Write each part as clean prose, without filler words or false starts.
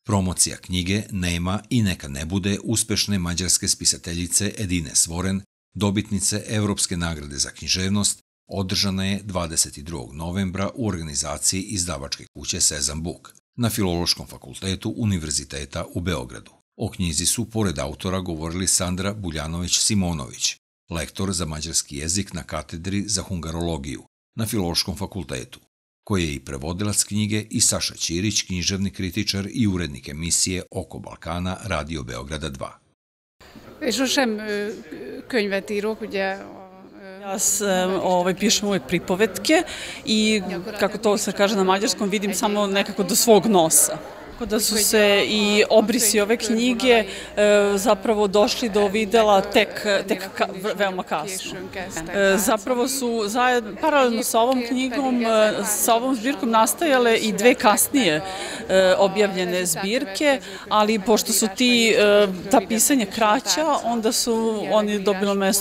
Promocija knjige Nema i neka ne bude uspešne mađarske spisateljice Edine Svoren, dobitnice Evropske nagrade za književnost, održana je 22. novembra u organizaciji izdavačke kuće Sezam Buk na Filološkom fakultetu Univerziteta u Beogradu. O knjizi su, pored autora, govorili Sandra Buljanović-Simonović, lektor za mađarski jezik na katedri za hungarologiju na Filološkom fakultetu, koji je i prevodilac knjige, i Saša Ćirić, književni kritičar i urednik emisije Oko Balkana Radio Beograda 2. Sosem könyvet írok, ugye. Ja pišem uvek pripovetke i, kako to se kaže na mađarskom, vidim samo nekako do svog nosa. Tako da su se i obrisi ove knjige zapravo došli do videla tek veoma kasno. Zapravo su paralelno sa ovom knjigom, sa ovom zbirkom nastajale i dve kasnije objavljene zbirke, ali pošto su ta pisanja kraća, onda su oni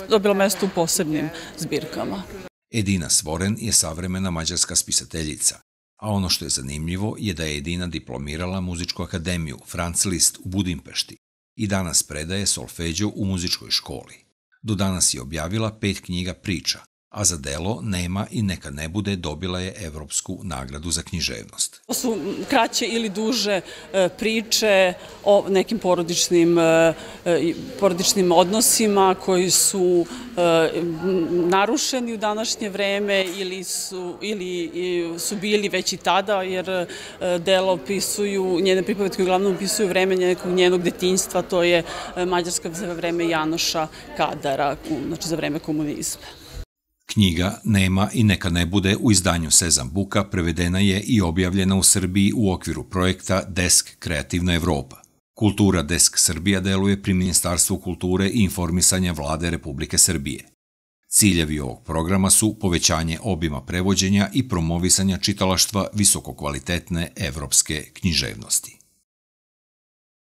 dobilo mesto u posebnim zbirkama. Edina Svoren je savremena mađarska spisateljica, a ono što je zanimljivo je da je Edina diplomirala Muzičku akademiju Franz Liszt u Budimpešti i danas predaje solfeđo u muzičkoj školi. Do danas je objavila 5 knjiga priča, a za delo Nema i neka ne bude dobila je Evropsku nagradu za književnost. To su kraće ili duže priče o nekim porodičnim odnosima koji su narušeni u današnje vreme ili su bili već i tada, jer delo opisuju, njene pripovetke uglavnom opisuju vreme njenog detinjstva, to je Mađarska za vreme Janoša Kadara, znači za vreme komunizma. Knjiga Nema i neka ne bude u izdanju Sezam Buka prevedena je i objavljena u Srbiji u okviru projekta Desk Kreativna Evropa. Kultura Desk Srbija deluje pri Ministarstvu kulture i informisanja Vlade Republike Srbije. Ciljevi ovog programa su povećanje obima prevođenja i promovisanja čitalaštva visokokvalitetne evropske književnosti.